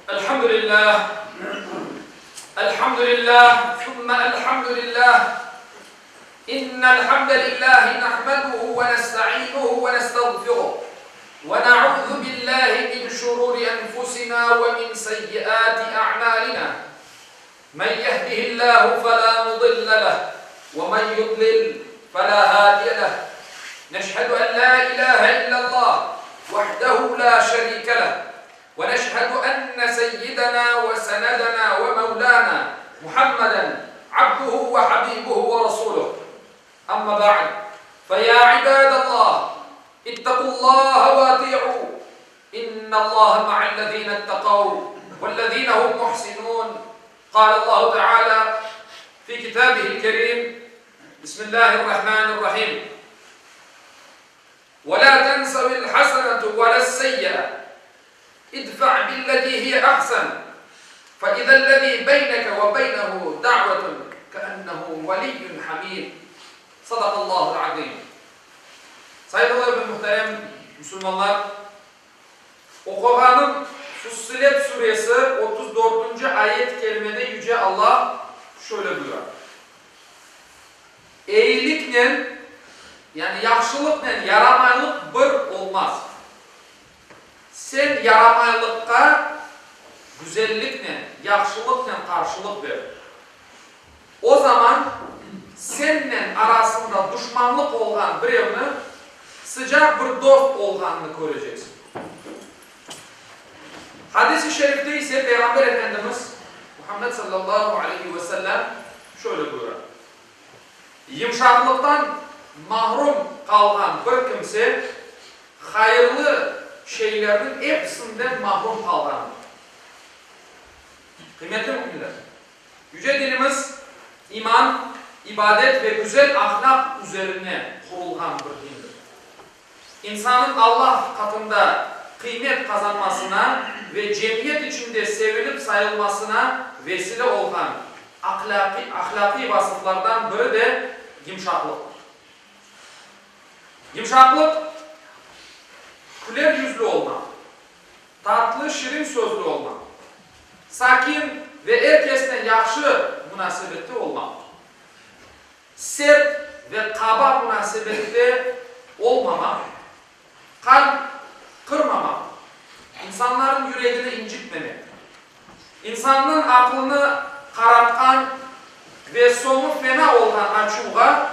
الحمد لله الحمد لله ثم الحمد لله إن الحمد لله نحمده ونستعينه ونستغفره ونعوذ بالله من شرور أنفسنا ومن سيئات أعمالنا من يهده الله فلا مضل له ومن يضلل فلا هادي له نشهد أن لا إله إلا الله وحده لا شريك له ونشهد أن سيدنا وسندنا ومولانا محمدا عبده وحبيبه ورسوله أما بعد فيا عباد الله اتقوا الله وأطيعوا إن الله مع الذين اتقوا والذين هم محسنون قال الله تعالى في كتابه الكريم بسم الله الرحمن الرحيم ولا تنسوا الحسنة ولا السيئة ادفع بالتي هي أحسن فإذا الذي بينك وبينه دعوة كأنه ولي حميد صدق الله العظيم. Saygıdeğer ve muhterem Müslümanlar, okuğanın Fussilet suresi 34. ayet kerimede Yüce Allah şöyle buyuruyor. Eğilikle yani yaxşılıkla yaramaylık bir olmaz. Sen yaramaylıkka güzellikle, yaxşılıkla karşılık ver. O zaman seninle arasında düşmanlık olan birini sıcak bir dost olganını göreceksin. Hadis-i şerifte ise Peygamber Efendimiz Muhammed sallallahu aleyhi ve sellem şöyle buyuruyor. Yumuşaklıktan mahrum kalan bir kimse hayırlı şeylerin hepsinden mahrum kalgandır. Kıymetli müminler, Yüce dinimiz iman, ibadet ve güzel ahlak üzerine kurulgan bir dindir. İnsanın Allah katında kıymet kazanmasına ve cemiyet içinde sevilip sayılmasına vesile olan ahlaki vasıflardan biri de yumuşaklıktır. Yumuşaklık, güler yüzlü olmak, tatlı, şirin sözlü olmak, sakin ve herkesle yaxşı münasebetli olmak, sert ve kaba münasebetli olmamak, kalp kırmamak, insanların yüreğini incitmemek, insanın aklını karartkan ve sonu fena olan açığa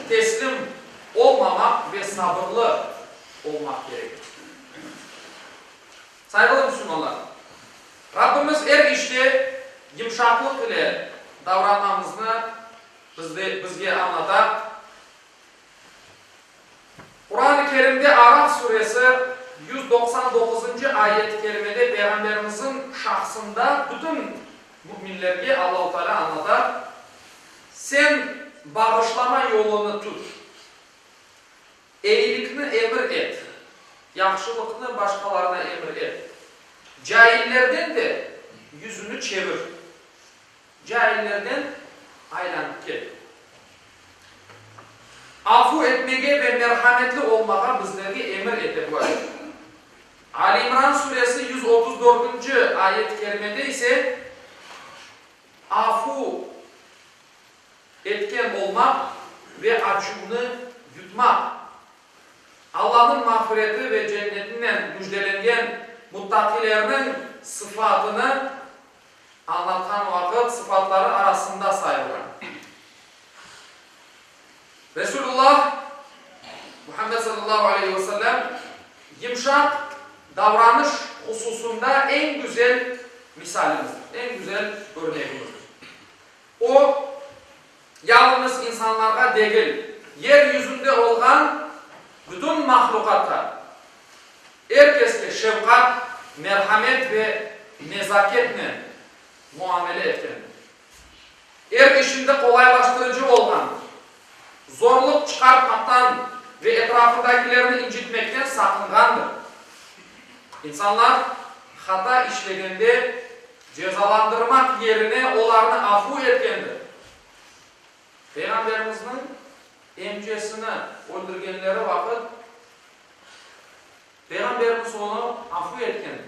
teslim olmamak ve sabırlı olmak gerekir. Saygılı Müslümanlar, Rabbimiz her işte yumuşaklık ile davranmamızı bizge anlatar. Kur'an-ı Kerim'de Araf suresi 199. ayet-i kerimede Peygamberimizin şahsında bütün müminlerge Allah-u Teala anlatar. Sen bağışlama yolunu tut. İyilikini emir et. Yaxşılıkını başkalarına emir et. Cahillerden de yüzünü çevir. Cahillerden aylanıp gel. Afu etmeye ve merhametli olmaya bizlerge emir etti bu ayet. Ali İmran suresi 134. ayet-i kerimede ise afu etken olmak ve açığını yutmak, Allah'ın mağfireti ve cennetinden müjdelengen muttakilerinin sıfatını anlatan vakit sıfatları arasında sayılır. Resulullah Muhammed sallallahu aleyhi ve sellem yumuşak davranış hususunda en güzel misalimizdir, en güzel örneğimizdir. O yalnız insanlara değil, yeryüzünde olan bütün mahlukata herkesle şefkat, merhamet ve nezaketle muamele etkendir. Her işinde kolaylaştırıcı olan, zorluk çıkartmaktan ve etrafındakilerini incitmekten sakıngandır. İnsanlar hata işlegende cezalandırmak yerine onlarını afu etkendir. Peygamberimizin emcesini öldürgenleri vakit Peygamberimiz onu afu etkendir.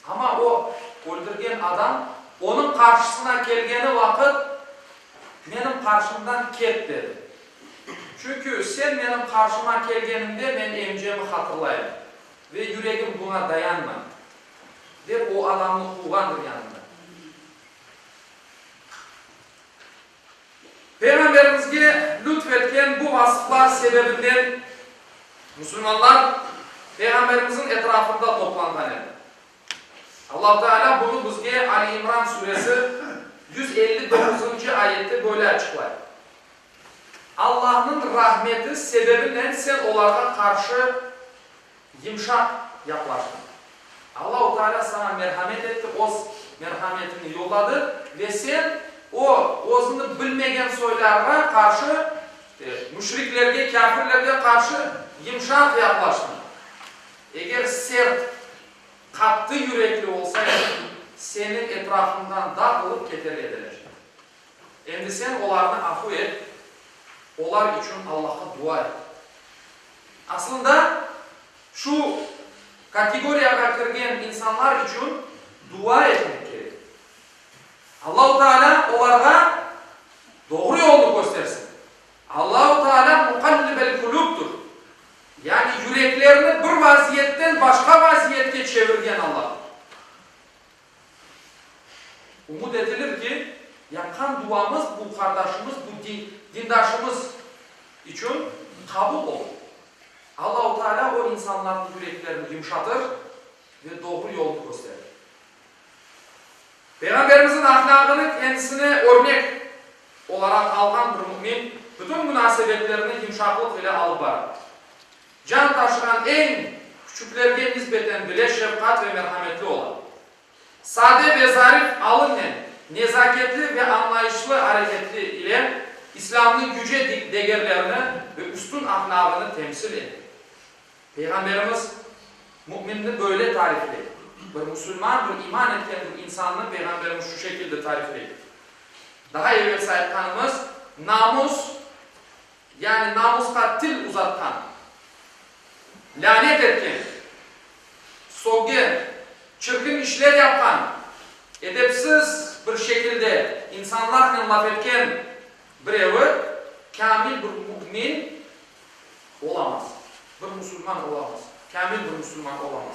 Ama öldürgen adam onun karşısına gelgeni vakit benim karşımdan ket dedi. Çünkü sen benim karşıma gelgeninde ben emcemi hatırlayayım ve yüreğim buna dayanma deyip o adamı kuğandır yanında. Peygamberimizge lütfetken bu vasıflar sebebinden Müslümanlar Peygamberimizin etrafında toplangan edi. Allah Teala bunu bizge Ali İmran suresi 159. ayette böyle açıklar. Allah'ın rahmeti sebebiyle sen onlara karşı yumuşak yaklaştın. Allah Teala sana merhamet etti, o merhametini yolladı ve sen o özünü bilmegen soylarına karşı müşriklerge, kafirlerge karşı yumuşak yaklaştın. Eğer sert, katı yürekli olsaydı senin etrafından dağılıp keterli edilecek. Şimdi sen onlarını afu et, onlar için Allah'a dua et. Aslında şu kategoriye kirgen insanlar için dua etmek gerek. Allah-u Teala onlara doğru yolu göstersin. Allah-u Teala mukallibel kulubdur. Yani yüreklerini bir vaziyetten başka vaziyette çevirgen Allah. Umut edilir ki yakan duamız bu kardeşimiz, bu dindaşımız için kabul olur. Allah-u Teala o insanların yüreklerini yumuşatır ve doğru yolu gösterir. Peygamberimizin ahlakını kendisine örnek olarak alan bir mümin bütün münasebetlerini yumuşaklık ile alıp varır. Can taşıran en küçüklerge nispeten bile şefkat ve merhametli olan. Sade ve zarif alınmayan, nezaketli ve anlayışlı hareketli ile İslam'ın yüce değerlerini ve üstün ahlakını temsil ediyor. Peygamberimiz müminini böyle tarif ediyor. Bir Müslüman, bir iman etken bir insanını Peygamberimiz şu şekilde tarif ediyor. Daha evvel sayıtkanımız namus, yani namuska til uzatkan, lanet etken, soggen, çirkin işler yapan, edepsiz bir şekilde insanlarla laf etken birevi kamil bir mümin olamaz. Bir Müslüman olamaz. Kamil bir Müslüman olamaz.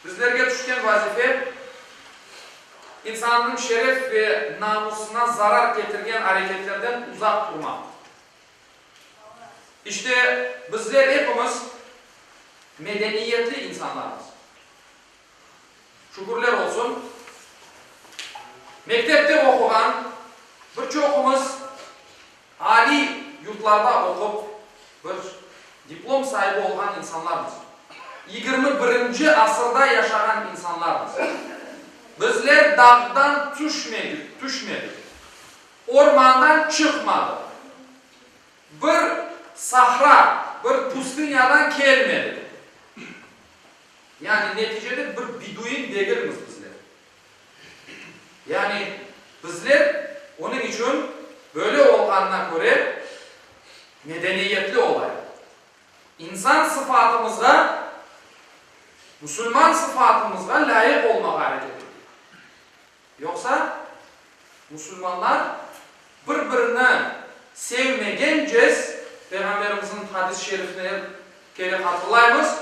Bizlerge düşken vazife insanın şeref ve namusuna zarar getirgen hareketlerden uzak durmak. İşte bizler hepimiz medeniyetli insanlarız. Şükürler olsun. Mektepte okuyan birçoğumuz âli yurtlarda okup bir diplom sahibi olan insanlarız. 21. asırda yaşayan insanlarız. Bizler dağdan düşmedik. Ormandan çıkmadık. Bir sahra, bir pustinyadan gelmedik. Yani neticede bir biduin değiliz bizler. Yani bizler onun için böyle olganına göre medeniyetli olay. İnsan sıfatımızda, Müslüman sıfatımızda layık olmak hareket ediyor. Yoksa Müslümanlar birbirini sevmegencez, Peygamberimizin hadis-i şerifine gerek hatırlayımız,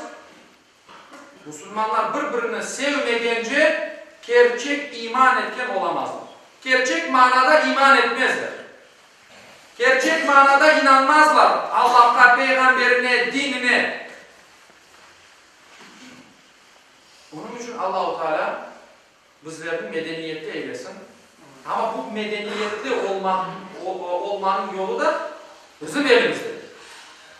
Müslümanlar birbirini sevmegence gerçek iman etken olamazlar. Gerçek manada iman etmezler. Gerçek manada inanmazlar Allah'a, peygamberine, dinine. Onun için Allah-u Teala bizlerin medeniyette eylesin. Ama bu medeniyetli olmanın yolu da bizim elimizde.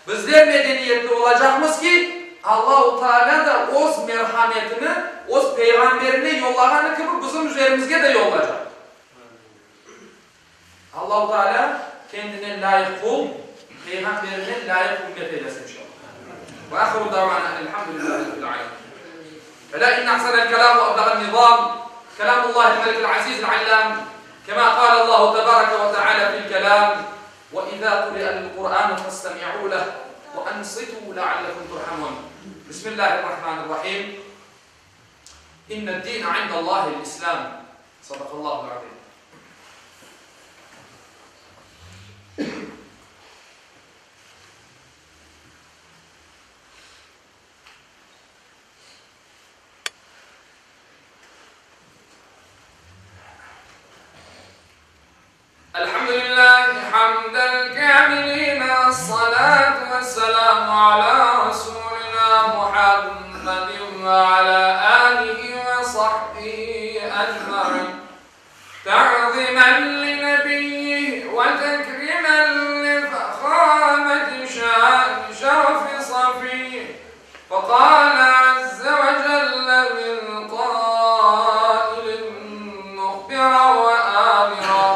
Bizler medeniyetli olacağımız ki Allah-u Teala da o merhametini, o peygamberine yollağanı gibi bizim üzerimizge de yollayacak. Allah-u Teala kendine layık kul, peygamberine layık ümmet eylesin inşallah. Ve ahiru davana elhamdülillahi rabbil alemin. Fela inne ahsanel kelam ve ablagan nizam kelamullahi melikul azizil allam kema kâle Allahu tebareke ve teâlâ fil kelam ve izâ kuli'al Kur'an fastemi'û leh ve ansitû le'allekum turhamun. Bismillahirrahmanirrahim. İnned dîne indallâhil İslam. Sadakallâhu aleyh. Elhamdülillahi hamdel kâmilîne, es-salâtu vesselamu alâ Resulina Muhammedin ve alâ âlihi ve sahbihi ecmaîn. Ta'zimen li nebiyyihi ve tekrimen li fehâmeti şâni şerfi safiyyi. Fekâle azze ve celle min qâilin muhbiran ve âmira.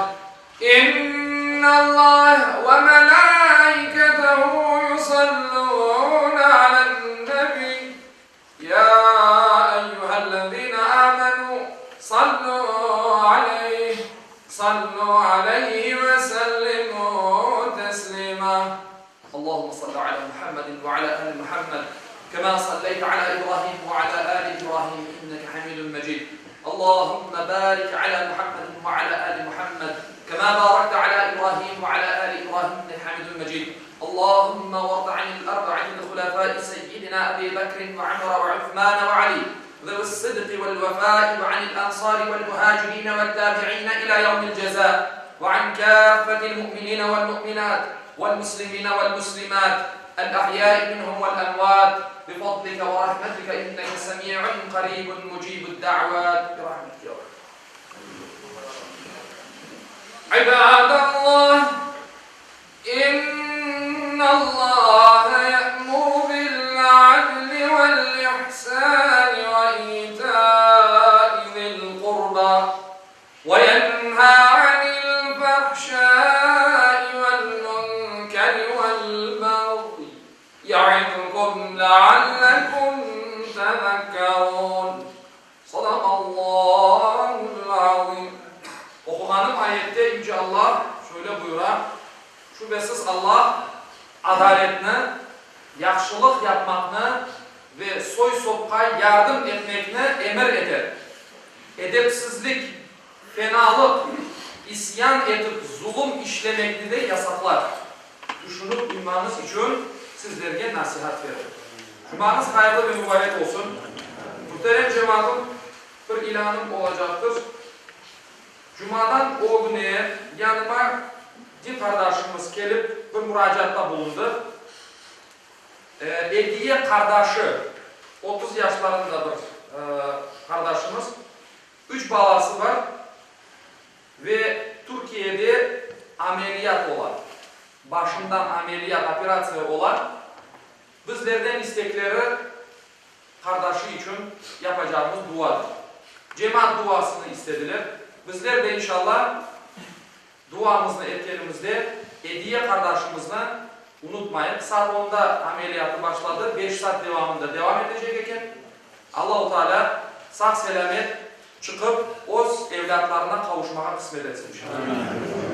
İnnallâhe ve melâiketehu yusallûne alen-nebiyy. Ya eyyühellezîne âmenû sallu aleyhi ve sellimû teslîmâ. Allahümme salli ala Muhammedin ve ala ali Muhammed kemâ salleyte ala İbrahim ve ala ali İbrahim inneke hamidun mecid. Allahümme barik ala Muhammedin ve ala ali Muhammed كما باركت على إبراهيم وعلى آل إبراهيم إنك حميد مجيد. اللهم وارض عن الأربعة الخلفاء سيدنا أبي بكر وعمر وعثمان وعلي ذوي الصدق والوفاء، وعن الأنصار والمهاجرين والتابعين إلى يوم الجزاء، وعن كافة المؤمنين والمؤمنات والمسلمين والمسلمات الأحياء منهم والأموات بفضلك ورحمتك إنك سميع قريب مجيب الدعوات برحمتك يا رب. عباد الله إن الله يأمر بالعدل والإحسان وإيتاء ذي القربى وينهى عن الفحشاء والمنكر والبغي يعظكم لعلكم تذكرون. صدق الله العظيم. Okumanın ayette Yüce Allah şöyle buyurar: şüphesiz Allah adaletini, yaxşılık yapmakını ve soy sopka yardım etmekini emir eder. Edepsizlik, fenalık, isyan edip zulüm işlemekni de yasaklar. Düşünüp duymanız için sizlerge nasihat verir. Cumanız hayırlı ve mübarek olsun. Muhterem cemaatim, bir ilanım olacaktır. Cuma'dan o güne yanıma din kardeşimiz gelip bir müracaatta bulundu. Ediye kardeşi, 30 yaşlarında bir kardeşimiz, 3 balası var ve Türkiye'de ameliyat olan, başından ameliyat, operasyon olan, bizlerden istekleri kardeşi için yapacağımız duadır. Cemaat duasını istediler. Bizler de inşallah duamızı etkenimizde Ediye kardeşimizle unutmayın. Saat 10'da ameliyatı başladı. 5 saat devamında devam edecek iken Allah-u Teala sağ selamet çıkıp öz evlatlarına kavuşmaya kısmet etsin inşallah.